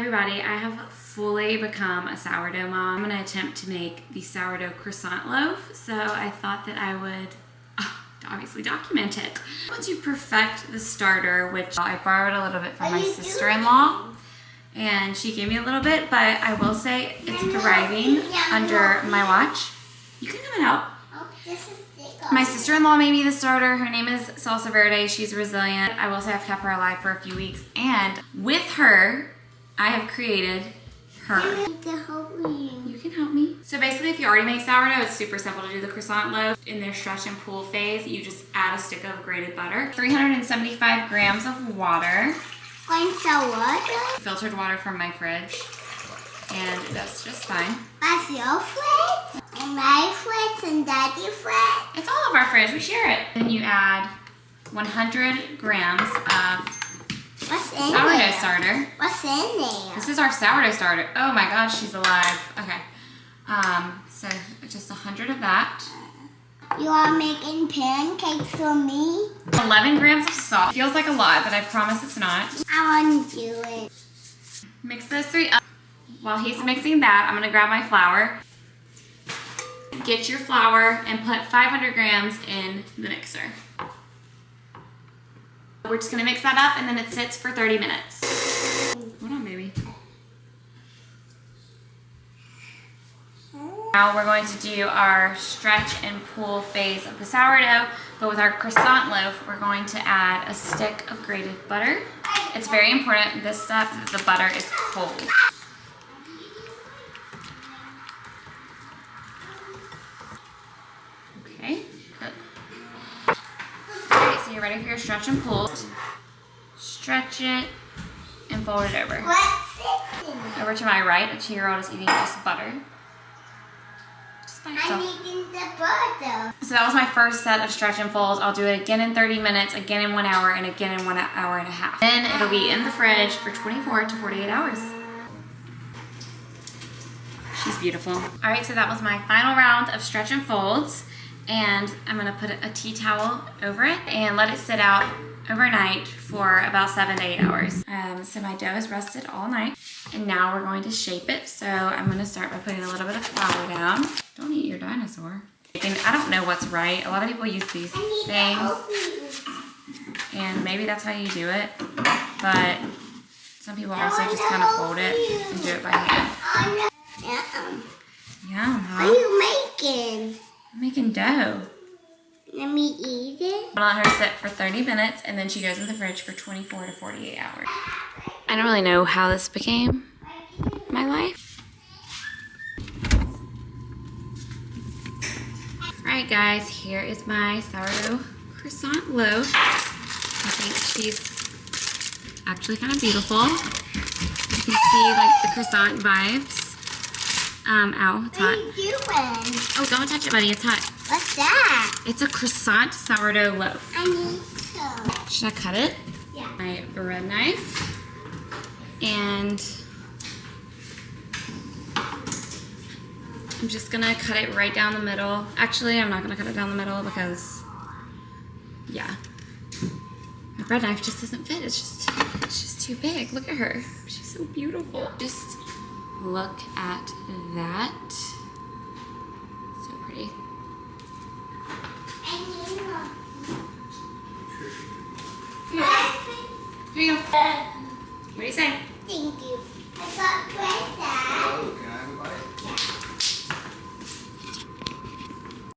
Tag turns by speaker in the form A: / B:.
A: everybody, I have fully become a sourdough mom. I'm going to attempt to make the sourdough croissant loaf, so I thought that I would obviously document it. Once you perfect the starter, which I borrowed a little bit from my sister-in-law, and she gave me a little bit, but I will say it's thriving under my watch. You can come and help. My sister-in-law made me the starter. Her name is Salsa Verde. She's resilient. I will say I've kept her alive for a few weeks, and with her, I have created her.
B: I need to help you.
A: You can help me. So basically, if you already make sourdough, it's super simple to do the croissant loaf. In their stretch and pull phase, you just add a stick of grated butter, 375 grams of water, filtered water from my fridge, and that's just fine.
B: That's your fridge? And my fridge and Daddy's fridge?
A: It's all of our fridge. We share it. Then you add 100 grams of sourdough starter.
B: What's in there?
A: This is our sourdough starter. Oh my gosh, she's alive. Okay. So just 100 of that.
B: You are making pancakes for me?
A: 11 grams of salt. Feels like a lot, but I promise it's not.
B: I want to do it.
A: Mix those three up. While he's mixing that, I'm gonna grab my flour. Get your flour and put 500 grams in the mixer. We're just gonna mix that up and then it sits for 30 minutes. Hold on, baby. Now we're going to do our stretch and pull phase of the sourdough, but with our croissant loaf, we're going to add a stick of grated butter. It's very important, this step, that the butter is cold. Okay, good. Alright, so you're ready for your stretch and pull. Stretch it and fold it over. Over to my right, a 2-year-old is eating just butter.
B: I'm eating the butter.
A: So that was my first set of stretch and folds. I'll do it again in 30 minutes, again in 1 hour, and again in 1 hour and a half. Then it'll be in the fridge for 24 to 48 hours. She's beautiful. All right, so that was my final round of stretch and folds. And I'm gonna put a tea towel over it and let it sit out overnight for about 7 to 8 hours. So my dough is rested all night. And now we're going to shape it. So I'm gonna start by putting a little bit of flour down. Don't eat your dinosaur. And I don't know what's right. A lot of people use these things. And maybe that's how you do it. But some people also just kind of fold it and do it by hand. Yeah.
B: What are you making?
A: I'm making dough.
B: Let me eat it.
A: I'm gonna let her sit for 30 minutes and then she goes in the fridge for 24 to 48 hours. I don't really know how this became my life. Alright guys, here is my sourdough croissant loaf. I think she's actually kind of beautiful. You can see like the croissant vibes. Ow, it's hot.
B: What are you doing?
A: Oh, don't touch it, buddy, it's hot.
B: What's that?
A: It's a croissant sourdough loaf.
B: I need some.
A: Should I cut it?
B: Yeah.
A: My bread knife. And I'm just gonna cut it right down the middle. Actually, I'm not gonna cut it down the middle because, yeah. My bread knife just doesn't fit. It's just too big. Look at her. She's so beautiful. Just look at that. So pretty. Here you go. What do you say?